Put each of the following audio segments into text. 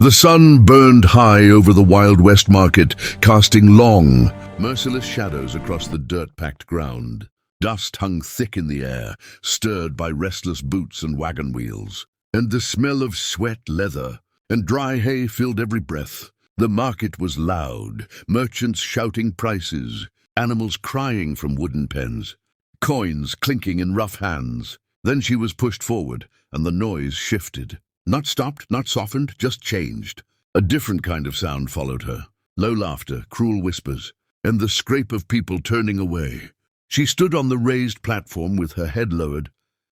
The sun burned high over the Wild West market, casting long, merciless shadows across the dirt-packed ground. Dust hung thick in the air, stirred by restless boots and wagon wheels, and the smell of sweat, leather, and dry hay filled every breath. The market was loud, merchants shouting prices, animals crying from wooden pens, coins clinking in rough hands. Then she was pushed forward, and the noise shifted. Not stopped, not softened, just changed. A different kind of sound followed her. Low laughter, cruel whispers, and the scrape of people turning away. She stood on the raised platform with her head lowered,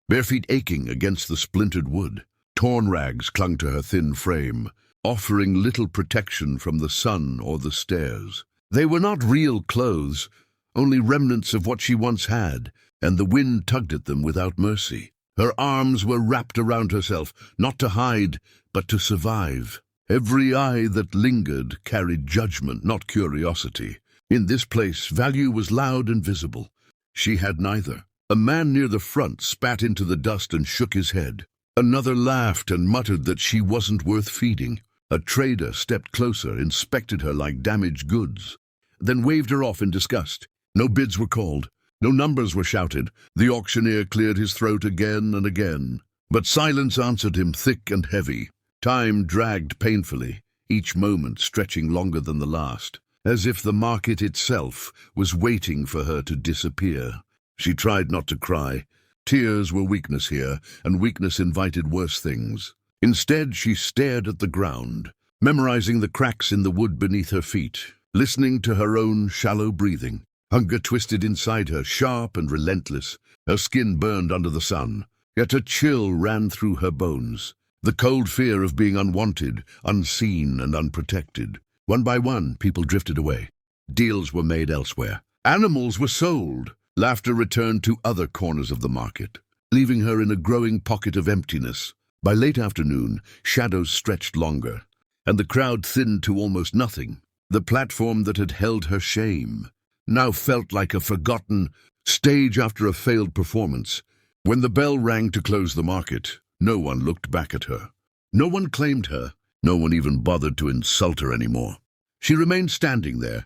bare feet aching against the splintered wood. Torn rags clung to her thin frame, offering little protection from the sun or the stairs. They were not real clothes, only remnants of what she once had, and the wind tugged at them without mercy. Her arms were wrapped around herself, not to hide, but to survive. Every eye that lingered carried judgment, not curiosity. In this place, value was loud and visible. She had neither. A man near the front spat into the dust and shook his head. Another laughed and muttered that she wasn't worth feeding. A trader stepped closer, inspected her like damaged goods, then waved her off in disgust. No bids were called. No numbers were shouted. The auctioneer cleared his throat again and again. But silence answered him, thick and heavy. Time dragged painfully, each moment stretching longer than the last, as if the market itself was waiting for her to disappear. She tried not to cry. Tears were weakness here, and weakness invited worse things. Instead, she stared at the ground, memorizing the cracks in the wood beneath her feet, listening to her own shallow breathing. Hunger twisted inside her, sharp and relentless. Her skin burned under the sun, yet a chill ran through her bones. The cold fear of being unwanted, unseen and unprotected. One by one, people drifted away. Deals were made elsewhere. Animals were sold. Laughter returned to other corners of the market, leaving her in a growing pocket of emptiness. By late afternoon, shadows stretched longer, and the crowd thinned to almost nothing. The platform that had held her shame now felt like a forgotten stage after a failed performance. When the bell rang to close the market, no one looked back at her. No one claimed her. No one even bothered to insult her anymore. She remained standing there,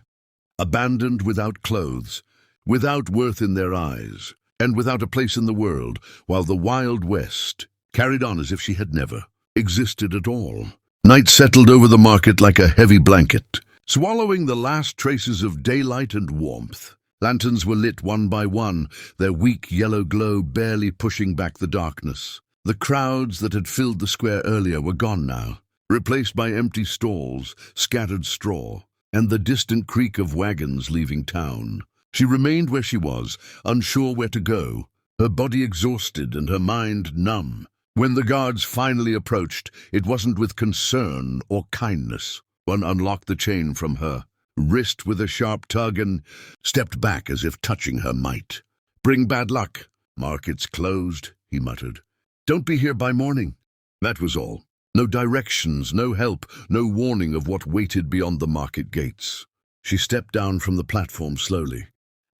abandoned, without clothes, without worth in their eyes, and without a place in the world, while the Wild West carried on as if she had never existed at all. Night settled over the market like a heavy blanket, swallowing the last traces of daylight and warmth. Lanterns were lit one by one, their weak yellow glow barely pushing back the darkness. The crowds that had filled the square earlier were gone now, replaced by empty stalls, scattered straw, and the distant creak of wagons leaving town. She remained where she was, unsure where to go, her body exhausted and her mind numb. When the guards finally approached, it wasn't with concern or kindness. One unlocked the chain from her wrist with a sharp tug and stepped back as if touching her might. "Bring bad luck. Market's closed," he muttered. "Don't be here by morning." That was all. No directions, no help, no warning of what waited beyond the market gates. She stepped down from the platform slowly,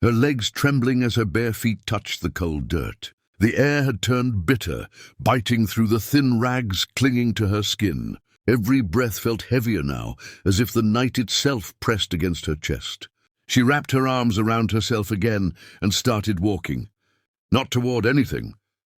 her legs trembling as her bare feet touched the cold dirt. The air had turned bitter, biting through the thin rags clinging to her skin. Every breath felt heavier now, as if the night itself pressed against her chest. She wrapped her arms around herself again and started walking. Not toward anything,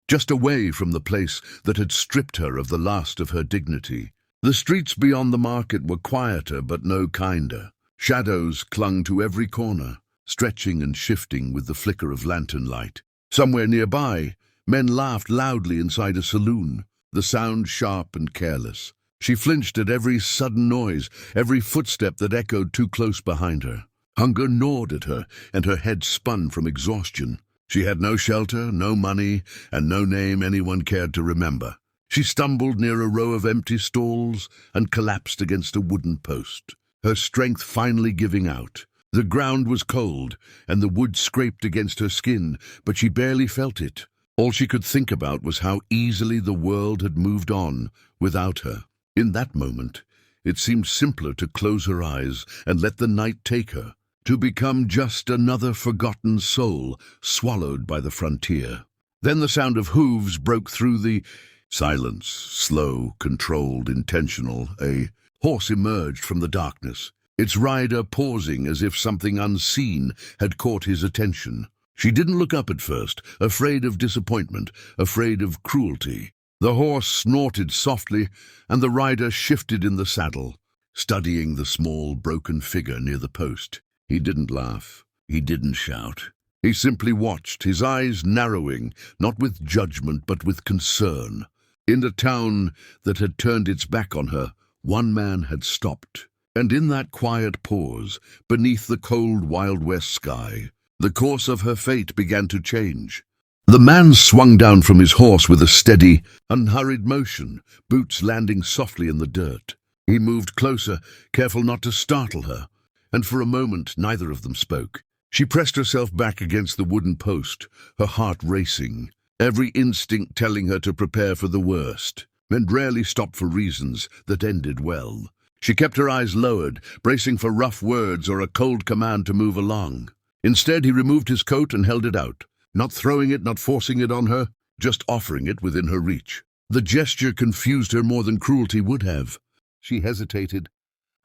just away from the place that had stripped her of the last of her dignity. The streets beyond the market were quieter but no kinder. Shadows clung to every corner, stretching and shifting with the flicker of lantern light. Somewhere nearby, men laughed loudly inside a saloon, the sound sharp and careless. She flinched at every sudden noise, every footstep that echoed too close behind her. Hunger gnawed at her, and her head spun from exhaustion. She had no shelter, no money, and no name anyone cared to remember. She stumbled near a row of empty stalls and collapsed against a wooden post, her strength finally giving out. The ground was cold, and the wood scraped against her skin, but she barely felt it. All she could think about was how easily the world had moved on without her. In that moment, it seemed simpler to close her eyes and let the night take her, to become just another forgotten soul swallowed by the frontier. Then the sound of hooves broke through the Silence, slow, controlled, intentional. A horse emerged from the darkness, its rider pausing as if something unseen had caught his attention. She didn't look up at first, afraid of disappointment, afraid of cruelty. The horse snorted softly, and the rider shifted in the saddle, studying the small, broken figure near the post. He didn't laugh. He didn't shout. He simply watched, his eyes narrowing, not with judgment but with concern. In the town that had turned its back on her, one man had stopped. And in that quiet pause, beneath the cold Wild West sky, the course of her fate began to change. The man swung down from his horse with a steady, unhurried motion, boots landing softly in the dirt. He moved closer, careful not to startle her, and for a moment neither of them spoke. She pressed herself back against the wooden post, her heart racing, every instinct telling her to prepare for the worst, and rarely stopped for reasons that ended well. She kept her eyes lowered, bracing for rough words or a cold command to move along. Instead, he removed his coat and held it out, not throwing it, not forcing it on her, just offering it within her reach. The gesture confused her more than cruelty would have. She hesitated,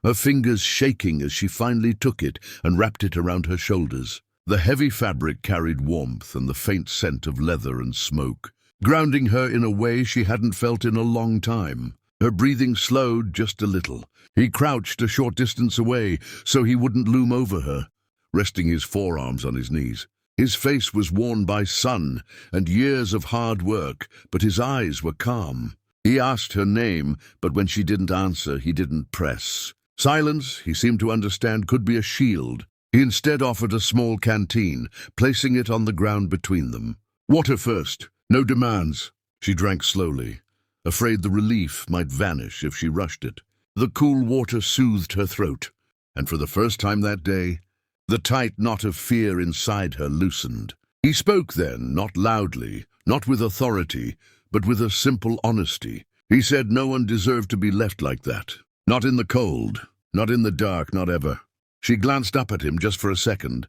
her fingers shaking as she finally took it and wrapped it around her shoulders. The heavy fabric carried warmth and the faint scent of leather and smoke, grounding her in a way she hadn't felt in a long time. Her breathing slowed just a little. He crouched a short distance away so he wouldn't loom over her, resting his forearms on his knees. His face was worn by sun and years of hard work, but his eyes were calm. He asked her name, but when she didn't answer, he didn't press. Silence, he seemed to understand, could be a shield. He instead offered a small canteen, placing it on the ground between them. Water first, no demands. She drank slowly, afraid the relief might vanish if she rushed it. The cool water soothed her throat, and for the first time that day, the tight knot of fear inside her loosened. He spoke then, not loudly, not with authority, but with a simple honesty. He said no one deserved to be left like that. Not in the cold, not in the dark, not ever. She glanced up at him just for a second,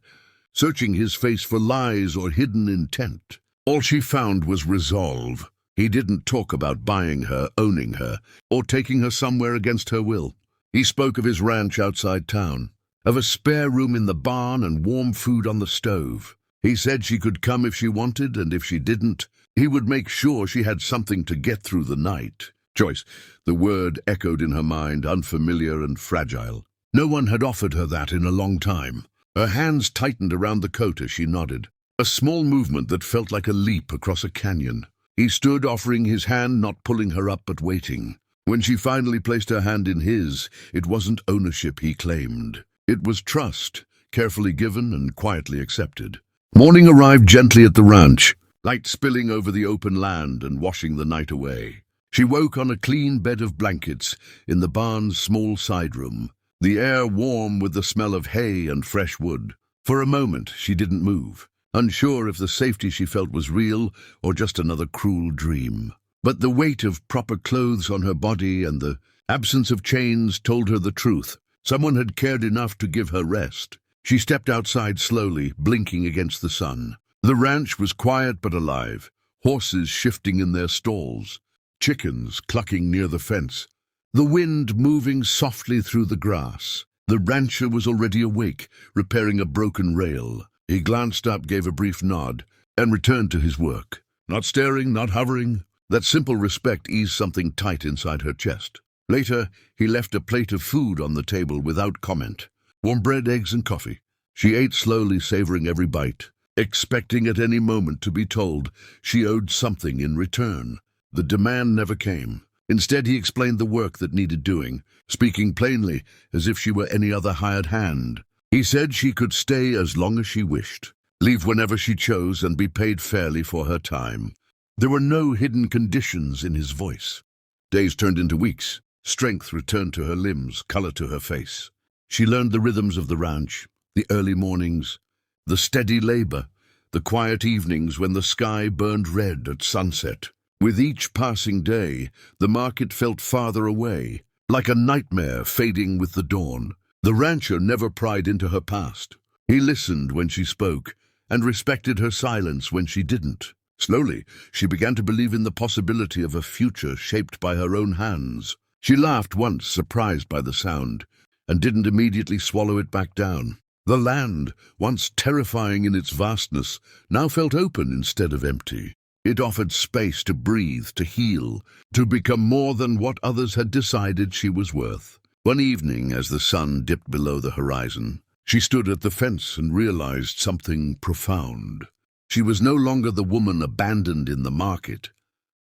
searching his face for lies or hidden intent. All she found was resolve. He didn't talk about buying her, owning her, or taking her somewhere against her will. He spoke of his ranch outside town, of a spare room in the barn and warm food on the stove. He said she could come if she wanted, and if she didn't, he would make sure she had something to get through the night. Choice, the word echoed in her mind, unfamiliar and fragile. No one had offered her that in a long time. Her hands tightened around the coat as she nodded, a small movement that felt like a leap across a canyon. He stood, offering his hand, not pulling her up but waiting. When she finally placed her hand in his, it wasn't ownership he claimed. It was trust, carefully given and quietly accepted. Morning arrived gently at the ranch, light spilling over the open land and washing the night away. She woke on a clean bed of blankets in the barn's small side room, the air warm with the smell of hay and fresh wood. For a moment, she didn't move, unsure if the safety she felt was real or just another cruel dream. But the weight of proper clothes on her body and the absence of chains told her the truth. Someone had cared enough to give her rest. She stepped outside slowly, blinking against the sun. The ranch was quiet but alive, horses shifting in their stalls, chickens clucking near the fence, the wind moving softly through the grass. The rancher was already awake, repairing a broken rail. He glanced up, gave a brief nod, and returned to his work. Not staring, not hovering. That simple respect eased something tight inside her chest. Later, he left a plate of food on the table without comment. Warm bread, eggs, and coffee. She ate slowly, savoring every bite, expecting at any moment to be told she owed something in return. The demand never came. Instead, he explained the work that needed doing, speaking plainly, as if she were any other hired hand. He said she could stay as long as she wished, leave whenever she chose, and be paid fairly for her time. There were no hidden conditions in his voice. Days turned into weeks. Strength returned to her limbs, color to her face. She learned the rhythms of the ranch, the early mornings, the steady labor, the quiet evenings when the sky burned red at sunset. With each passing day, the market felt farther away, like a nightmare fading with the dawn. The rancher never pried into her past. He listened when she spoke, and respected her silence when she didn't. Slowly, she began to believe in the possibility of a future shaped by her own hands. She laughed once, surprised by the sound, and didn't immediately swallow it back down. The land, once terrifying in its vastness, now felt open instead of empty. It offered space to breathe, to heal, to become more than what others had decided she was worth. One evening, as the sun dipped below the horizon, she stood at the fence and realized something profound. She was no longer the woman abandoned in the market.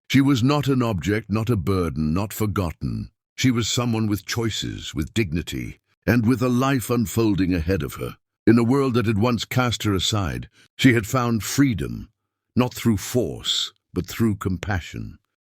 She was not an object, not a burden, not forgotten. She was someone with choices, with dignity, and with a life unfolding ahead of her. In a world that had once cast her aside, she had found freedom, not through force, but through compassion.